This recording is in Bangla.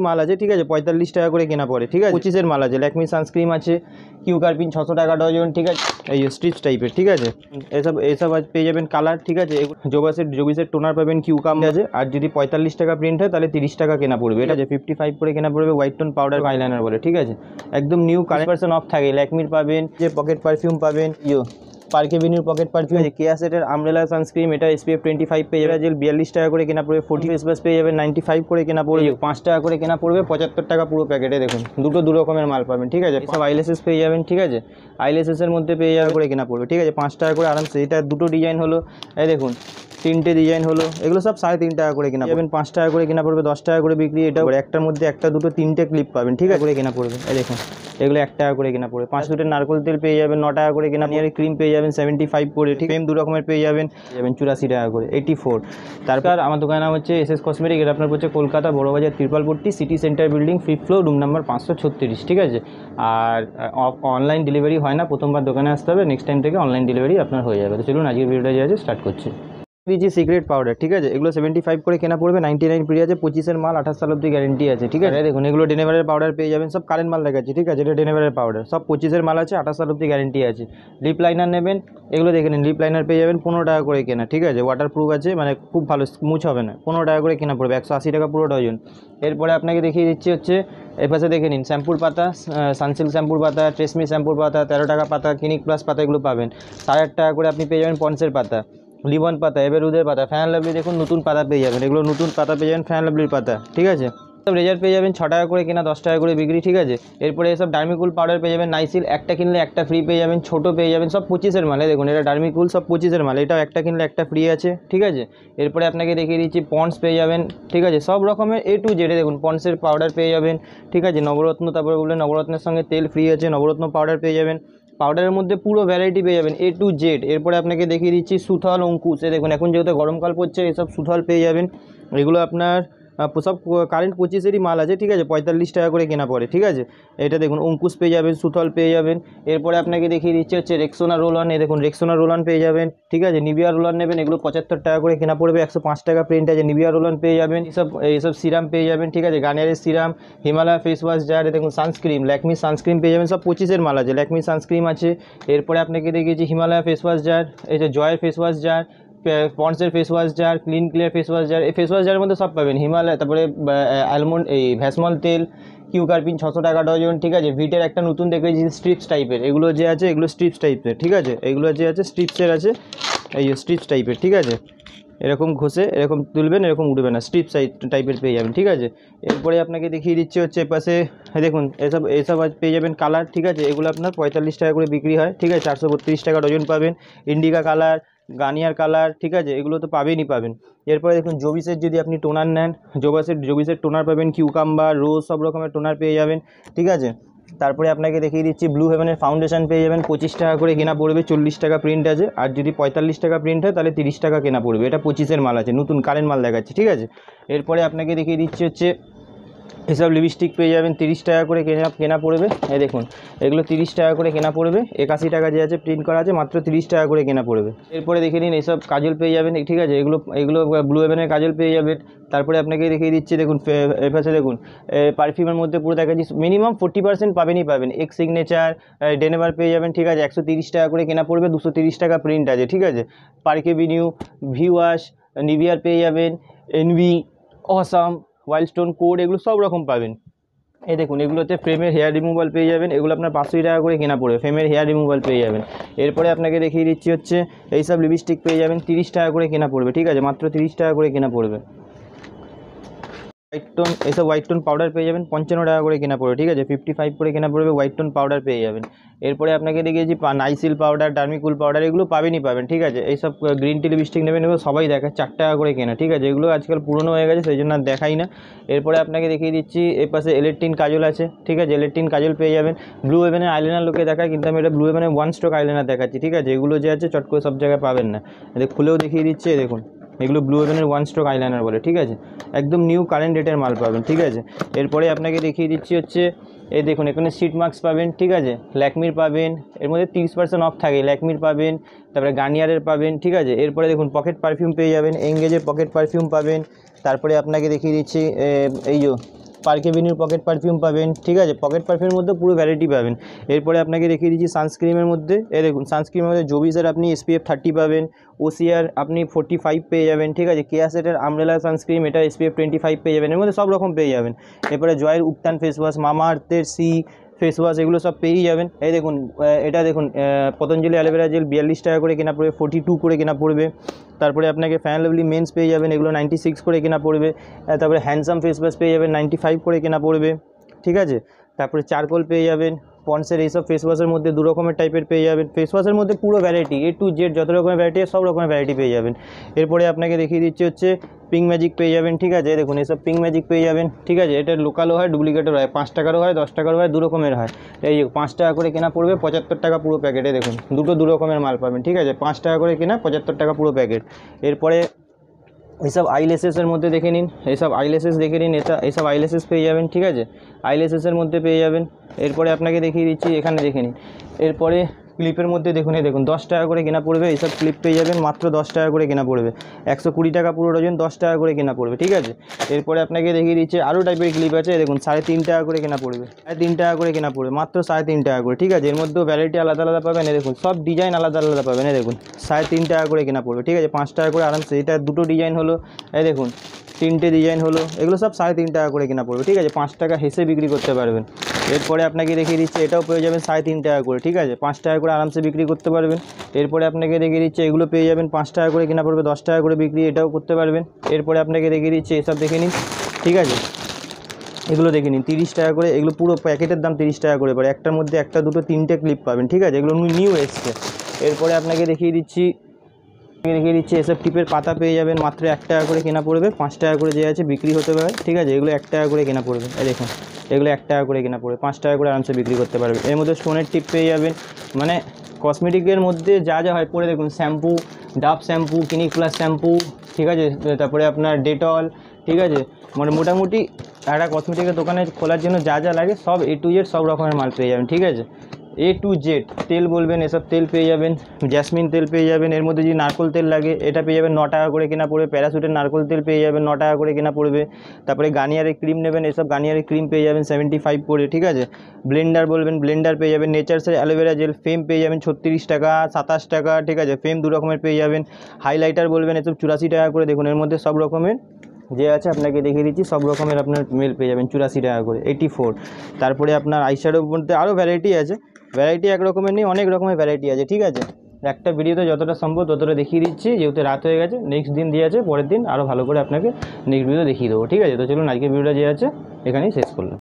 মাল আছে, ঠিক আছে, 45 টাকা করে কেনা পড়ে, ঠিক আছে। 25-এর মাল আছে, ল্যাকমি সানস্ক্রিন আছে, কিউ কার্পিন 600 টাকা ডজন, ঠিক আছে। এই স্ট্রিপস টাইপের, ঠিক আছে। এসব পেয়ে যাবেন কালার, ঠিক আছে। যোগিসের টোনার পাবেন, কিউকাম আছে। আর যদি 45 টাকা প্রিন্ট হয় তাহলে 30 টাকা কেনা পড়বে। এটা 55 করে কেনা পড়বে। হোয়াইট টোন পাউডার আইলাইনার বলে, ঠিক আছে। একদম নিউ 40% অফ থাকে। ল্যাকমির পাবেন, যে পকেট পারফিউম পাবেন, পার্ক এভিনিউর পকেট পারফিউম আছে। কেয়া সেটের আমব্রেলা সানস্ক্রিন, এটা SPF 25 পেয়ে যাবে। জেল 42 টাকা করে কেনা পড়বে। 40 ফেস ওয়াশ পেয়ে যাবেন 95 করে কেনা পড়বে। 5 টাকা করে কেনা পড়বে, 75 টাকা পুরো প্যাকেটে। দেখুন দু রকমের মাল পাবেন, ঠিক আছে। সব আইলেসেস পেয়ে যাবেন, ঠিক আছে। আইলেসেসের মধ্যে পেয়ে যাবে করে কেনা পড়বে, ঠিক আছে। 5 টাকা করে আরামসে। এটা দুটো ডিজাইন হলো, এই দেখুন 3টে ডিজাইন হলো। এগুলো সব 3.5 টাকা করে কেনা পাবেন। 5 টাকা করে কেনা পড়বে, 10 টাকা করে বিক্রি। এটা একটার মধ্যে একটা দুটো 3টে ক্লিপ পাবেন, ঠিক আছে, করে কেনা পড়বে। এই দেখুন এগুলো 1 টাকা করে কেনা পড়বে। 5 লিটার নারকোল তেল পেয়ে যাবেন 9 টাকা করে কেনা। নিয়ারের ক্রিম পেয়ে যাবেন 75 করে, ঠিক। ফ্রেম 2 রকমের পেয়ে যাবেন 84 টাকা করে, 84। তারপর আমার দোকানের নাম হচ্ছে SS কসমেটিক। এটা আপনার হচ্ছে Kolkata Burrabazar Tripalpatti city centre building 5th floor, room number 536, ঠিক আছে। আর অনলাইন ডেলিভারি হয় না, প্রথমবার দোকানে আসতে হবে, নেক্সট টাইম থেকে অনলাইন ডেলিভারি আপনার হয়ে যাবে। তো চলুন আজকের ভিডিওটা যে আছে স্টার্ট করছি। দিচ্ছি সিক্রেট পাউডার, ঠিক আছে। এগুলো 75 করে কেনা পড়বে, 99 ফ্রি আছে। 25-এর মাল, 28 সাল অব্দি গ্যারেন্টি আছে, ঠিক আছে। দেখুন এগুলো ডেনেভারের পাউডার পেয়ে যাবেন, সব কারেন্ট মাল দেখাচ্ছি, ঠিক আছে। এটা ডেনেভারের পাউডার, সব 25-এর মাল আছে, 28 সাল অব্দি গ্যারেন্টি আছে। লিপ লাইনার নেবেন, এগুলো দেখে নিন। লিপ লাইনার পেয়ে যাবেন 15 টাকা করে কেনা, ঠিক আছে। ওয়াটার প্রুফ আছে, মানে খুব ভালো, মুছ হবে না। 15 টাকা করে কেনা পড়বে, 180 টাকা পুরো ডজন। এরপরে আপনাকে দেখিয়ে দিচ্ছি হচ্ছে এর পাশে দেখে নিন শ্যাম্পুর পাতা, সানসিল্ক শ্যাম্পুর পাতা, ট্রেসমি শ্যাম্পুর পাতা 13 টাকা পাতা, ক্লিনিক প্লাস পাতা, এগুলো পাবেন 8.5 টাকা করে। আপনি পেয়ে যাবেন পন্সের পাতা, লিবন পাতা, এবেরুদের পাতা, ফ্যান লাভলি, দেখুন নতুন পাতা পেয়ে যাবেন। এগুলো নতুন পাতা পেয়ে যাবেন, ফ্যান লাভলির পাতা, ঠিক আছে। সব রেজার পেয়ে যাবেন 6 টাকা করে কেনা, 10 টাকা করে বিক্রি, ঠিক আছে। এরপরে এসব ডার্মিকুল পাউডার পেয়ে যাবেন, নাইসিল একটা কিনলে একটা ফ্রি পেয়ে যাবেন, ছোটো পেয়ে যাবেন, সব 25-এর মালে। দেখুন এটা ডার্মিকুল, সব 25-এর মাল। এটাও একটা কিনলে একটা ফ্রি আছে, ঠিক আছে। এরপরে আপনাকে দেখিয়ে দিচ্ছি পন্ডস পেয়ে যাবেন, ঠিক আছে। সব রকমের A to Z দেখুন পন্ডসের পাউডার পেয়ে যাবেন, ঠিক আছে। নবরত্ন, তারপরে বললেন নবরত্নের সঙ্গে তেল ফ্রি আছে, নবরত্ন পাউডার পেয়ে যাবেন। পাউডারের মধ্যে পুরো ভ্যারাইটি পেয়ে যাবেন A to Z। এরপরে আপনাকে দেখিয়ে দিচ্ছি সুথল, অঙ্কুশ। দেখুন এখন যেহেতু গরমকাল পড়ছে, এসব সুথল পেয়ে যাবেন। এগুলো আপনার সব কারেন্ট 25-এরই মাল আছে, ঠিক আছে। 45 টাকা করে কেনা পড়ে, ঠিক আছে। এটা দেখুন অঙ্কুশ পেয়ে যাবেন, সুথল পেয়ে যাবেন। এরপরে আপনাকে দেখিয়ে দিচ্ছি হচ্ছে রেক্সোনা রোল অন। দেখুন রেক্সোনা রোল অন পেয়ে যাবেন, ঠিক আছে। নিভিয়া রোল অন নেবেন, এগুলো 75 টাকা করে কেনা পড়বে, 105 টাকা প্রিন্ট আছে। নিভিয়া রোল অন পেয়ে যাবেন, এইসব সিরাম পেয়ে যাবেন, ঠিক আছে। গার্নিয়ারের serum, Himalaya face wash jar, দেখুন সানস্ক্রিন, ল্যাকমি সানস্ক্রিন পেয়ে যাবেন, সব 25-এর মাল আছে। ল্যাকমি সানস্ক্রিন আছে। এরপরে আপনাকে দেখিয়েছি হিমালয় ফেস ওয়াশ জার, এই যে জয়ের ফেস ওয়াশ জার, পন্ডসের face wash jar, clean clear face wash jar. এই ফেস ওয়াশ জারের মধ্যে সব পাবেন হিমালয়, তারপরে অ্যালমন্ড, এই ভ্যাসমল তেল, কিউ কার্পিন 600 টাকা ডজন, ঠিক আছে। ভিটের একটা নতুন দেখেছি স্ট্রিপস টাইপের, এগুলো যে আছে এগুলো স্ট্রিপস টাইপের, ঠিক আছে। এগুলো যে আছে স্ট্রিপসের আছে, এই স্ট্রিপস টাইপের, ঠিক আছে। এরকম ঘষে এরকম তুলবেন, এরকম উঠবে না, স্ট্রিপস টাইপের পেয়ে যাবেন, ঠিক আছে। এরপরে আপনাকে দেখিয়ে দিচ্ছি হচ্ছে পাশে দেখুন এসব পেয়ে যাবেন কালার, ঠিক আছে। এগুলো আপনার 45 টাকা করে বিক্রি হয়, ঠিক আছে। 432 টাকা ডজন পাবেন। ইন্ডিকা কালার, গার্নিয়ার কালার, ঠিক আছে, এগুলো তো পাবেনই পাবেন। এরপরে দেখুন জবিসের যদি আপনি টোনার নেন, জবিসের টোনার পাবেন, কিউকাম্বার, রোজ, সব রকমের টোনার পেয়ে যাবেন, ঠিক আছে। তারপরে আপনাকে দেখিয়ে দিচ্ছি ব্লু হেভেনের ফাউন্ডেশন পেয়ে যাবেন, 25 টাকা করে কেনা পড়বে, 40 টাকা প্রিন্ট আছে। আর যদি 45 টাকা প্রিন্ট হয় তাহলে 30 টাকা কেনা পড়বে। এটা 25-এর মাল আছে, নতুন কারেন্ট মাল দেখাচ্ছে, ঠিক আছে। এরপরে আপনাকে দেখিয়ে দিচ্ছি হচ্ছে এসব লিপস্টিক পেয়ে যাবেন 30 টাকা করে কেনা পড়বে। এই দেখুন এগুলো 30 টাকা করে কেনা পড়বে, 81 টাকা যে আছে প্রিন্ট করা আছে, মাত্র 30 টাকা করে কেনা পড়বে। এরপরে দেখে নিন এইসব কাজল পেয়ে যাবেন, ঠিক আছে। এগুলো ব্লু হেভেনের কাজল পেয়ে যাবেন। তারপরে আপনাকে দেখিয়ে দিচ্ছি দেখুন এর পাশে দেখুন পারফিউমের মধ্যে পুরো দেখাচ্ছি মিনিমাম 40% পাবেনই পাবেন। এক্স সিগনেচার, ডেনেভার পেয়ে যাবেন, ঠিক আছে। 130 টাকা করে কেনা পড়বে, 230 টাকা প্রিন্ট আছে, ঠিক আছে। পার্ক এভিনিউ, ভি ওয়াশ, নিভিয়ার পেয়ে যাবেন, Envy, awesome, Wild Stone Code, এগুলো সব রকম পাবেন। এই দেখুন এগুলোতে ফ্রেমের হেয়ার রিমুভাল পেয়ে যাবেন, এগুলো আপনার 500 টাকা করে কেনা পড়বে, ফ্রেমের হেয়ার রিমুভাল পেয়ে যাবেন। এরপরে আপনাকে দেখিয়ে দিচ্ছি হচ্ছে এইসব লিপস্টিক পেয়ে যাবেন, 30 টাকা করে কেনা পড়বে, ঠিক আছে। মাত্র 30 টাকা করে কেনা পড়বে। হোয়াইট টোন, এইসব হোয়াইট টোন পাউডার পেয়ে যাবেন 55 টাকা করে কেনা পড়বে, ঠিক আছে। 55 করে কেনা পড়বে, হোয়াইট টোন পাউডার পেয়ে যাবেন। এরপরে আপনাকে দেখিয়েছি নাইসিল পাউডার, ডার্মিকুল পাউডার, এগুলো পাবেনই পাবেন, ঠিক আছে। এইসব গ্রিন টি লিপস্টিক নেবেন, এগুলো সবাই দেখায় 4 টাকা করে কেনা, ঠিক আছে। এগুলো আজকাল পুরনো হয়ে গেছে, সেই জন্য আর দেখাই না। এরপরে আপনাকে দেখিয়ে দিচ্ছি এর পাশে এলেকট্রিন কাজল আছে, ঠিক আছে। এলেকট্রিন কাজল পেয়ে যাবেন। ব্লু হেভেনের আইলাইনার লোকে দেখায়, কিন্তু আমি এটা ব্লু হেভেনের 1 স্ট্রোক আইলাইনার দেখাচ্ছি, ঠিক আছে। এগুলো যে আছে চট করে সব জায়গায় পাবেন না, খুলেও দেখিয়ে দিচ্ছি, দেখুন এগুলো ব্লু হেভেনের 1 স্ট্রোক আইলাইনার বলে, ঠিক আছে। একদম নিউ কারেন্ট রেটের মাল পাবেন, ঠিক আছে। এরপরে আপনাকে দেখিয়ে দিচ্ছি হচ্ছে এই দেখুন এখানে সিট মার্কস পাবেন, ঠিক আছে। ল্যাকমির পাবেন, এর মধ্যে 30% অফ থাকে। ল্যাকমির পাবেন, তারপরে গার্নিয়ারের পাবেন, ঠিক আছে। এরপরে দেখুন পকেট পারফিউম পেয়ে যাবেন, এঙ্গেজের পকেট পারফিউম পাবেন। তারপরে আপনাকে দেখিয়ে দিচ্ছি এই যে পার্ক এভিনিউর পকেট পারফিউম পাবেন, ঠিক আছে। পকেট পারফিউমের মধ্যে পুরো ভ্যারাইটি পাবেন। এরপরে আপনাকে দেখিয়ে দিচ্ছি সানস্ক্রিমের মধ্যে, এই দেখুন সানস্ক্রিমের মধ্যে জোবিসের আপনি SPF 30 পাবেন, ওসিআর আপনি 45 পেয়ে যাবেন, ঠিক আছে। কেয়া সেটের আমব্রেলা সানস্ক্রিম, এটা SPF 25 পেয়ে যাবেন, এর মধ্যে সব রকম পেয়ে যাবেন। এরপরে জয়ের উপটান ফেস ওয়াশ, মামা আর্থের ফেস ওয়াশ, এগুলো সব পেয়েই যাবেন। এই দেখুন এটা দেখুন পতঞ্জলি অ্যালোভেরা জেল 42 টাকা করে কেনা পড়বে, 42 করে কেনা পড়বে। তারপরে আপনাকে ফ্যান লাভলি মেন্স পেয়ে যাবেন, এগুলো 96 করে কেনা পড়বে। তারপরে হ্যান্ডসাম ফেস ওয়াশ পেয়ে যাবেন 95 করে কেনা পড়বে, ঠিক আছে। তারপরে চারকোল পেয়ে যাবেন, পন্সের এইসব ফেস ওয়াশের মধ্যে 2 রকমের টাইপের পেয়ে যাবেন। ফেস ওয়াশের মধ্যে পুরো ভ্যারাইটি A to Z যত রকমের ভ্যারাইটি সব রকমের ভ্যারাইটি পেয়ে যাবেন। এরপরে আপনাকে দেখিয়ে দিচ্ছি হচ্ছে পিঙ্ক ম্যাজিক পেয়ে যাবেন, ঠিক আছে। দেখুন এসব পিঙ্ক ম্যাজিক পেয়ে যাবেন, ঠিক আছে। এটা লোকালও হয়, ডুপ্লিকেটও হয়, 5 টাকারও হয়, 10 টাকারও হয়, 2 রকমের হয়। এই 5 টাকা করে কেনা পড়বে, 75 টাকা পুরো প্যাকেটে। দেখুন দুটো 2 রকমের মাল পাবেন, ঠিক আছে। 5 টাকা করে কেনা, 75 টাকা পুরো প্যাকেট। এরপরে এইসব আইল্যাশেসের মধ্যে দেখে নিন, এইসব আইল্যাশেস দেখে নিন, এইসব আইল্যাশেস পেয়ে যাবেন, ঠিক আছে। আইল্যাশেসের মধ্যে পেয়ে যাবেন। এরপরে আপনাকে দেখিয়ে দিচ্ছি, এখানে দেখে নিন। এরপরে ক্লিপের মধ্যে দেখুন, এই দেখুন 10 টাকা করে কেনা পড়বে, এইসব ক্লিপ পেয়ে যাবেন মাত্র 10 টাকা করে কেনা পড়বে। 120 টাকা পুরো ডজন, 10 টাকা করে কেনা পড়বে, ঠিক আছে। এরপরে আপনাকে দেখিয়ে দিচ্ছি আরও টাইপের ক্লিপ আছে, দেখুন 3.5 টাকা করে কেনা পড়বে, 3.5 টাকা করে কেনা পড়বে, মাত্র 3.5 টাকা করে, ঠিক আছে। এর মধ্যেও ভ্যারাইটি আলাদা আলাদা পাবেন, এই দেখুন সব ডিজাইন আলাদা আলাদা পাবেন। এই দেখুন 3.5 টাকা করে কেনা পড়বে, ঠিক আছে। 5 টাকা করে আরামসে, এটা দুটো ডিজাইন হলো, এই দেখুন 3টে ডিজাইন হলো, এগুলো সব 3.5 টাকা করে কেনা পড়বে, ঠিক আছে। 5 টাকা হেসে বিক্রি করতে পারবেন। এরপরে আপনাকে দেখিয়ে দিচ্ছি এটাও পেয়ে যাবেন 3.5 টাকা করে, ঠিক আছে। 5 টাকা করে আরামসে বিক্রি করতে পারবেন। এরপরে আপনাকে দেখিয়ে দিচ্ছি এগুলো পেয়ে যাবেন 5 টাকা করে কেনা পড়বে, 10 টাকা করে বিক্রি, এটাও করতে পারবেন। এরপরে আপনাকে দেখিয়ে দিচ্ছি এসব দেখে নিন, ঠিক আছে। এগুলো দেখে নিন 30 টাকা করে, এগুলো পুরো প্যাকেটের দাম 30 টাকা করে পড়ে। একটার মধ্যে একটা, দুটো, 3টে ক্লিপ পাবেন, ঠিক আছে। এগুলো নিউ এসছে। এরপরে আপনাকে দেখিয়ে দিচ্ছি এসব টিপের পাতা পেয়ে যাবেন মাত্র 1 টাকা করে কেনা পড়বে, 5 টাকা করে যে আছে বিক্রি হতে পারে, ঠিক আছে। এগুলো 1 টাকা করে কেনা পড়বে, এই দেখুন এগুলো 1 টাকা করে কেনা পড়বে, 5 টাকা করে আরামসে বিক্রি করতে পারবে। এর মধ্যে স্টোনের টিপ পেয়ে যাবেন, মানে কসমেটিকের মধ্যে যা যা হয় পরে দেখুন, shampoo, Dove shampoo, clinic plus shampoo, ঠিক আছে। তারপরে আপনার ডেটল, ঠিক আছে। মানে মোটামুটি একটা কসমেটিকের দোকানে খোলার জন্য যা যা লাগে সব A to Z সব রকমের মাল পেয়ে যাবেন, ঠিক আছে। A to Z তেল বলবেন, এসব তেল পেয়ে যাবেন, জ্যাসমিন তেল পেয়ে যাবেন। এর মধ্যে যদি নারকোল তেল লাগে এটা পেয়ে যাবেন 9 টাকা করে কেনা পড়বে। প্যারাশুটের নারকোল তেল পেয়ে যাবেন 9 টাকা করে কেনা পড়বে। তারপরে গার্নিয়ারের ক্রিম নেবেন, এসব গার্নিয়ারের ক্রিম পেয়ে যাবেন 75 করে, ঠিক আছে। ব্লেন্ডার বলবেন, ব্লেন্ডার পেয়ে যাবেন। নেচার্সের অ্যালোভেরা জেল ফেম পেয়ে যাবেন 36 টাকা, 27 টাকা, ঠিক আছে। ফেম 2 রকমের পেয়ে যাবেন। হাইলাইটার বলবেন, এসব 84 টাকা করে। দেখুন এর মধ্যে সব রকমের যে আছে আপনাকে দেখিয়ে দিচ্ছি, সব রকমের আপনার মেল পেয়ে যাবেন 84 টাকা করে, 84। তারপরে আপনার আইশ্যাডোর মধ্যে আরও ভ্যারাইটি আছে, ভ্যারাইটি এক রকমের নেই, অনেক রকমের ভ্যারাইটি আছে, ঠিক আছে। একটা ভিডিওতে যতটা সম্ভব ততটা দেখিয়ে দিচ্ছি, যেহেতু রাত হয়ে গেছে। নেক্সট দিন দিয়ে আছে, পরের দিন আরও ভালো করে আপনাকে নেক্সট ভিডিও দেখিয়ে দেবো, ঠিক আছে। তো চলুন আজকের ভিডিওটা যে আছে এখানেই শেষ করলাম।